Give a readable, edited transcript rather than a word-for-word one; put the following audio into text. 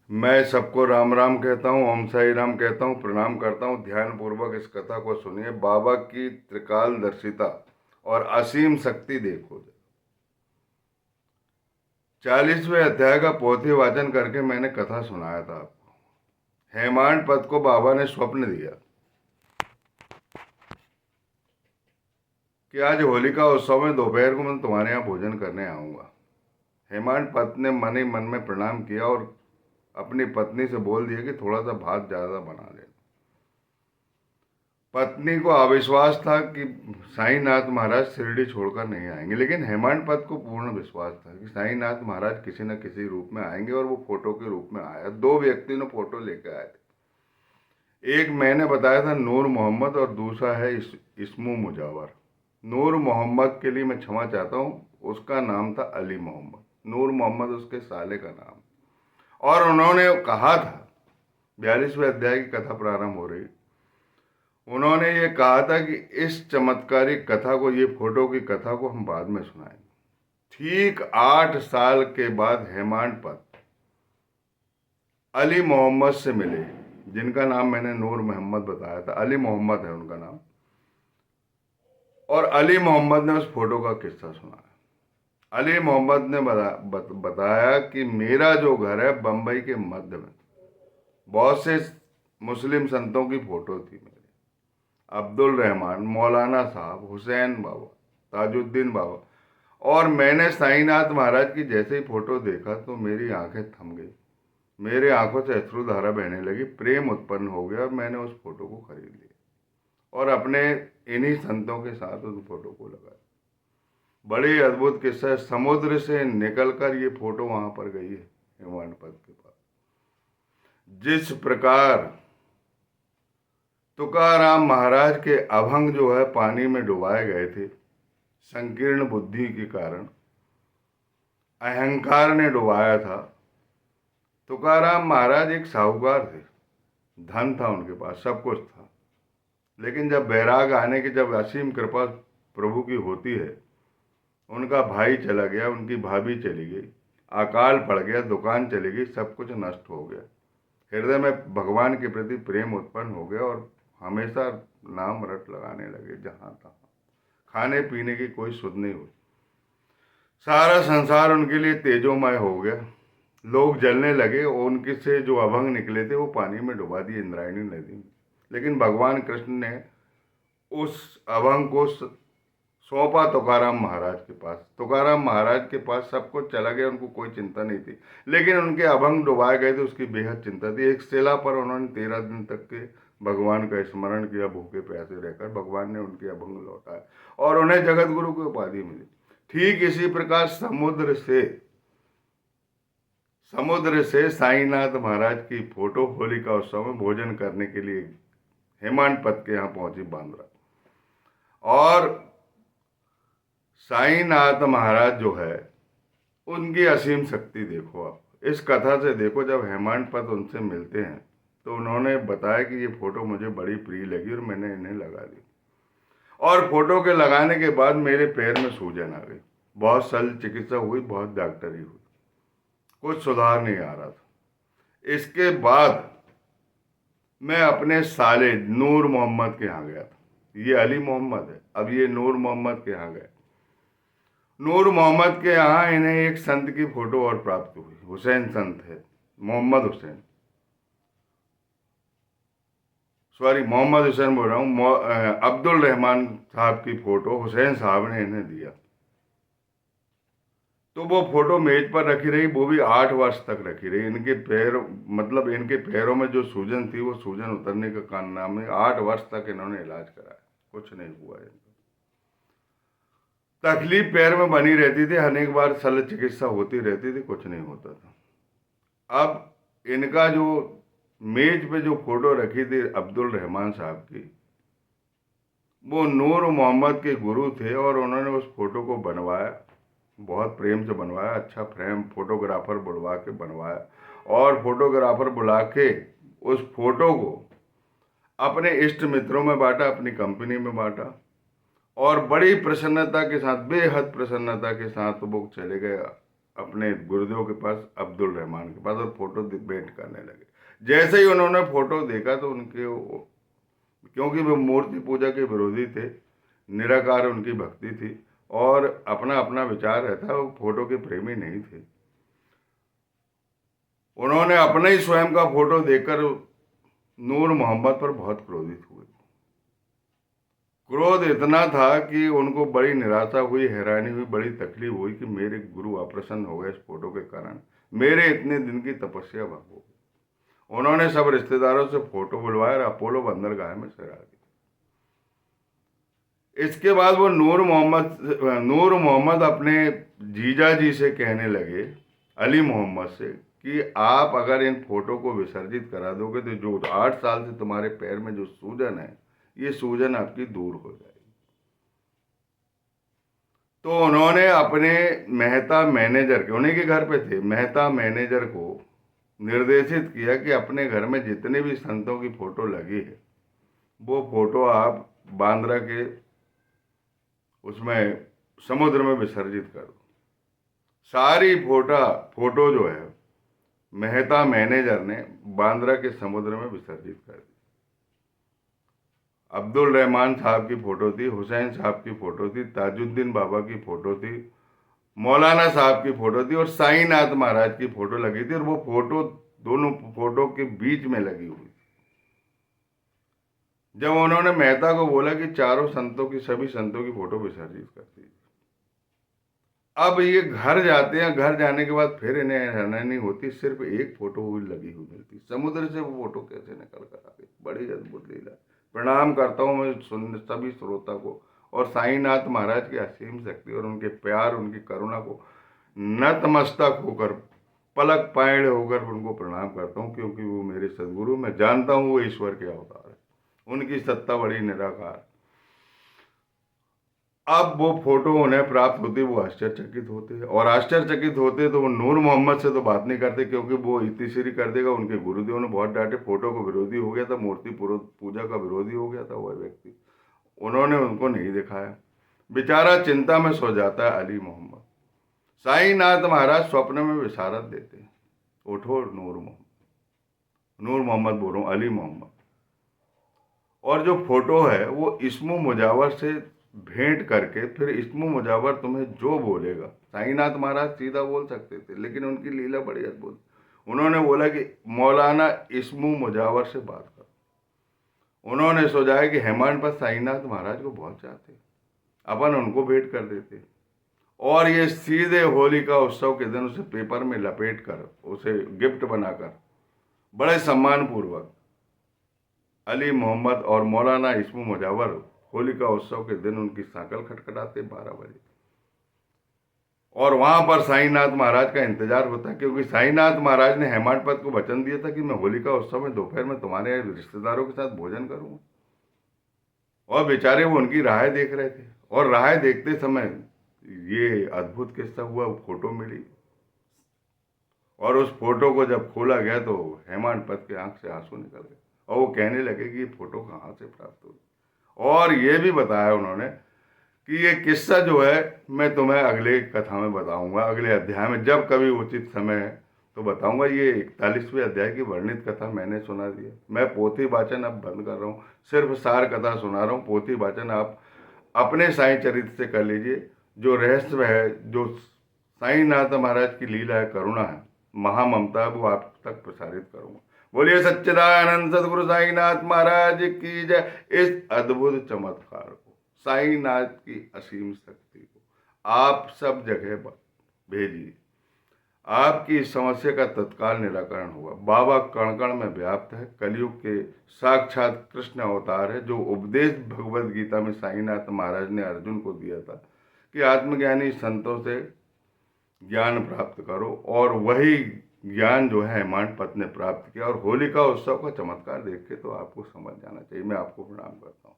मैं सबको राम राम कहता हूँ, ओम साई राम कहता हूँ, प्रणाम करता हूँ। ध्यान पूर्वक इस कथा को सुनिए। बाबा की त्रिकालदर्शिता और असीम शक्ति देखो। 40वें अध्याय का पोथी वाचन करके मैंने कथा सुनाया था आपको। हेमांड पद को बाबा ने स्वप्न दिया कि आज होलिका उत्सव में दोपहर को मैं तुम्हारे यहाँ भोजन करने आऊंगा। हेमांड पत ने मन ही मन में प्रणाम किया और अपनी पत्नी से बोल दिया कि थोड़ा सा भात ज्यादा बना ले। पत्नी को अविश्वास था कि साईनाथ महाराज शिरडी छोड़कर नहीं आएंगे, लेकिन हेमांड पत को पूर्ण विश्वास था कि साईनाथ महाराज किसी न किसी रूप में आएंगे, और वो फोटो के रूप में आया। दो व्यक्ति ने फोटो लेकर आए थे। एक मैंने बताया था नूर मोहम्मद, और दूसरा है इस्मू मुजावर। नूर मोहम्मद के लिए मैं क्षमा चाहता हूँ, उसका नाम था अली मोहम्मद। नूर मोहम्मद उसके साले का नाम। और उन्होंने कहा था, 42वें अध्याय की कथा प्रारंभ हो रही, उन्होंने ये कहा था कि इस चमत्कारिक कथा को, ये फोटो की कथा को हम बाद में सुनाएंगे। ठीक 8 साल के बाद हेमांड पत अली मोहम्मद से मिले, जिनका नाम मैंने नूर मोहम्मद बताया था। अली मोहम्मद है उनका नाम। और अली मोहम्मद ने उस फोटो का किस्सा सुनाया। अली मोहम्मद ने बताया कि मेरा जो घर है बंबई के मध्य में, बहुत से मुस्लिम संतों की फोटो थी मेरी। अब्दुल रहमान, मौलाना साहब, हुसैन बाबा, ताजुद्दीन बाबा। और मैंने साईनाथ महाराज की जैसे ही फोटो देखा तो मेरी आंखें थम गई। मेरे आंखों से अश्रुधारा बहने लगी, प्रेम उत्पन्न हो गया, और मैंने उस फोटो को खरीद लिया और अपने इन्हीं संतों के साथ उस फोटो को लगाया। बड़ी अद्भुत किस्सा है। समुद्र से निकलकर ये फोटो वहां पर गई है हेमांड पद के पास। जिस प्रकार तुकाराम महाराज के अभंग जो है पानी में डुबाए गए थे, संकीर्ण बुद्धि के कारण अहंकार ने डुबाया था। तुकाराम महाराज एक साहूकार थे, धन था उनके पास, सब कुछ था, लेकिन जब बैराग आने की, जब असीम कृपा प्रभु की होती है, उनका भाई चला गया, उनकी भाभी चली गई, अकाल पड़ गया, दुकान चली गई, सब कुछ नष्ट हो गया। हृदय में भगवान के प्रति प्रेम उत्पन्न हो गया और हमेशा नाम रट लगाने लगे जहां तहां। खाने पीने की कोई सुध नहीं हुई। सारा संसार उनके लिए तेजोमय हो गया। लोग जलने लगे। उनके से जो अभंग निकले थे वो पानी में डुबा दिए, इंद्रायणी नदी में। लेकिन भगवान कृष्ण ने उस अभंग को सौंपा तुकाराम महाराज के पास। तुकाराम महाराज के पास सब कुछ चला गया, उनको कोई चिंता नहीं थी, लेकिन उनके अभंग डुबाए गए थे, उसकी बेहद चिंता थी। एक शिला पर उन्होंने 13 दिन तक के भगवान का स्मरण किया, भूखे प्यासे रहकर। भगवान ने उनके अभंग लौटाए और उन्हें जगत गुरु की उपाधि मिली। ठीक इसी प्रकार समुद्र से साईनाथ महाराज की फोटो होलिका उत्सव में भोजन करने के लिए हेमांड पत के यहाँ पहुंची बांद्रा। और साईनाथ महाराज जो है, उनकी असीम शक्ति देखो आप। इस कथा से देखो, जब हेमांड पत उनसे मिलते हैं तो उन्होंने बताया कि ये फोटो मुझे बड़ी प्रिय लगी और मैंने इन्हें लगा दी। और फोटो के लगाने के बाद मेरे पैर में सूजन आ गई। बहुत शल्य चिकित्सा हुई, बहुत डॉक्टरी हुई, कुछ सुधार नहीं आ रहा था। इसके बाद मैं अपने साले नूर मोहम्मद के यहाँ गया था। ये अली मोहम्मद है, अब ये नूर मोहम्मद के यहाँ गए। नूर मोहम्मद के यहाँ इन्हें एक संत की फोटो और प्राप्त हुई। हुसैन संत है, मोहम्मद हुसैन, सॉरी मोहम्मद हुसैन बोल रहा हूँ। अब्दुल रहमान साहब की फोटो हुसैन साहब ने इन्हें दिया। तो वो फोटो मेज पर रखी रही, वो भी 8 वर्ष तक रखी रही। इनके पैर, मतलब इनके पैरों में जो सूजन थी, वो सूजन उतरने का कारण नाम है। 8 वर्ष तक इन्होंने इलाज कराया, कुछ नहीं हुआ इनको। तकलीफ पैर में बनी रहती थी, अनेक बार शल्य चिकित्सा होती रहती थी, कुछ नहीं होता था। अब इनका जो मेज पे जो फोटो रखी थी अब्दुल रहमान साहब की, वो नूर मोहम्मद के गुरु थे और उन्होंने उस फोटो को बनवाया, बहुत प्रेम से बनवाया। अच्छा फ्रेम फोटोग्राफर बुलवा के बनवाया, और फोटोग्राफर बुला के उस फोटो को अपने इष्ट मित्रों में बांटा, अपनी कंपनी में बांटा, और बड़ी प्रसन्नता के साथ, बेहद प्रसन्नता के साथ वो चले गए अपने गुरुदेव के पास, अब्दुल रहमान के पास, और फोटो भेंट करने लगे। जैसे ही उन्होंने फोटो देखा तो क्योंकि वो मूर्ति पूजा के विरोधी थे, निराकार उनकी भक्ति थी और अपना अपना विचार रहता, वो फोटो के प्रेमी नहीं थे। उन्होंने अपने ही स्वयं का फोटो देखकर नूर मोहम्मद पर बहुत क्रोधित हुए। क्रोध इतना था कि उनको बड़ी निराशा हुई, हैरानी हुई, बड़ी तकलीफ हुई कि मेरे गुरु अप्रसन्न हो गए इस फोटो के कारण, मेरे इतने दिन की तपस्या भंग हो गई। उन्होंने सब रिश्तेदारों से फोटो बुलवाया और अपोलो बंदरगाह में सजा दी। इसके बाद वो नूर मोहम्मद अपने जीजा जी से कहने लगे, अली मोहम्मद से, कि आप अगर इन फोटो को विसर्जित करा दोगे तो जो 8 साल से तुम्हारे पैर में जो सूजन है, ये सूजन आपकी दूर हो जाएगी। तो उन्होंने अपने मेहता मैनेजर के, उन्हीं के घर पे थे, मेहता मैनेजर को निर्देशित किया कि अपने घर में जितने भी संतों की फोटो लगी है वो फोटो आप बांद्रा के उसमें समुद्र में विसर्जित कर दो। सारी फोटो जो है मेहता मैनेजर ने बांद्रा के समुद्र में विसर्जित कर दी। अब्दुल रहमान साहब की फोटो थी, हुसैन साहब की फोटो थी, ताजुद्दीन बाबा की फोटो थी, मौलाना साहब की फोटो थी और साईनाथ महाराज की फोटो लगी थी, और वो फोटो दोनों फोटो के बीच में लगी हुई। जब उन्होंने मेहता को बोला कि चारों संतों की, सभी संतों की फोटो विसर्जित कर दी, अब ये घर जाते हैं, घर जाने के बाद फिर इन्हें हैरानी होती, सिर्फ एक फोटो हुई लगी हुई मिलती। समुद्र से वो फोटो कैसे निकल कर आ गई, बड़ी अद्भुत लीला। प्रणाम करता हूँ मैं सभी श्रोता को और साईनाथ महाराज की असीम शक्ति और उनके प्यार, उनकी करुणा को नतमस्तक होकर, पलक पायड़ होकर उनको प्रणाम करता हूँ, क्योंकि वो मेरे सदगुरु, मैं जानता हूँ वो ईश्वर के अवतार है, उनकी सत्ता बड़ी निराकार। अब वो फोटो उन्हें प्राप्त होती, वो आश्चर्यचकित होते, और आश्चर्यचकित होते तो वो नूर मोहम्मद से तो बात नहीं करते, क्योंकि वो इतिश्री कर देगा। उनके गुरुदेव ने बहुत डांटे, फोटो को विरोधी हो गया था, मूर्ति पूजा का विरोधी हो गया था वह व्यक्ति, उन्होंने उनको नहीं दिखाया। बेचारा चिंता में सो जाता है अली मोहम्मद। साईनाथ महाराज स्वप्न में विशारद देते, उठो नूर मोहम्मद बोल रहा हूँ, अली मोहम्मद। और जो फोटो है वो इस्मो मुजावर से भेंट करके, फिर इस्मो मुजावर तुम्हें जो बोलेगा, साईनाथ महाराज सीधा बोल सकते थे, लेकिन उनकी लीला बड़ी अद्भुत। उन्होंने बोला कि मौलाना इस्मो मुजावर से बात करो। उन्होंने सोचा कि हेमांड पर साईनाथ महाराज को बहुत चाहते, अपन उनको भेंट कर देते, और ये सीधे होली का उत्सव के दिन उसे पेपर में लपेट कर, उसे गिफ्ट बनाकर बड़े सम्मान पूर्वक अली मोहम्मद और मौलाना इस्मो मुजावर होली का उत्सव के दिन उनकी साकल खटखटाते 12 बजे, और वहां पर साईनाथ महाराज का इंतजार होता, क्योंकि साईनाथ महाराज ने हेमाडपंत को वचन दिया था कि मैं होली का उत्सव में दोपहर में तुम्हारे रिश्तेदारों के साथ भोजन करूंगा। और बेचारे वो उनकी राह देख रहे थे, और राह देखते समय ये अद्भुत किस्सा हुआ, फोटो मिली, और उस फोटो को जब खोला गया तो हेमाडपंत के आंख से आंसू निकल गए, और वो कहने लगे कि ये फोटो कहाँ से प्राप्त हुई। और ये भी बताया उन्होंने कि ये किस्सा जो है मैं तुम्हें अगले कथा में बताऊंगा, अगले अध्याय में, जब कभी उचित समय है तो बताऊंगा। ये 41वें अध्याय की वर्णित कथा मैंने सुना दी है। मैं पोथी वाचन अब बंद कर रहा हूँ, सिर्फ सार कथा सुना रहा हूँ। पोथी वाचन आप अपने साईं चरित्र से कर लीजिए। जो रहस्य है, जो साईनाथ महाराज की लीला है, करुणा है, महाममता, वो आप तक प्रसारित करूंगा। बोलिए सच्चिदानंद सदगुरु साईनाथ महाराज की जय। इस अद्भुत चमत्कार को, साईनाथ की असीम शक्ति को आप सब जगह भेजिए, आपकी इस समस्या का तत्काल निराकरण होगा। बाबा कण कण में व्याप्त है, कलयुग के साक्षात कृष्ण अवतार है। जो उपदेश भगवद गीता में साईनाथ महाराज ने अर्जुन को दिया था कि आत्मज्ञानी संतों से ज्ञान प्राप्त करो, और वही ज्ञान जो है हेमाडपंत ने प्राप्त किया, और होली का उत्सव का चमत्कार देख के तो आपको समझ जाना चाहिए। मैं आपको प्रणाम करता हूँ।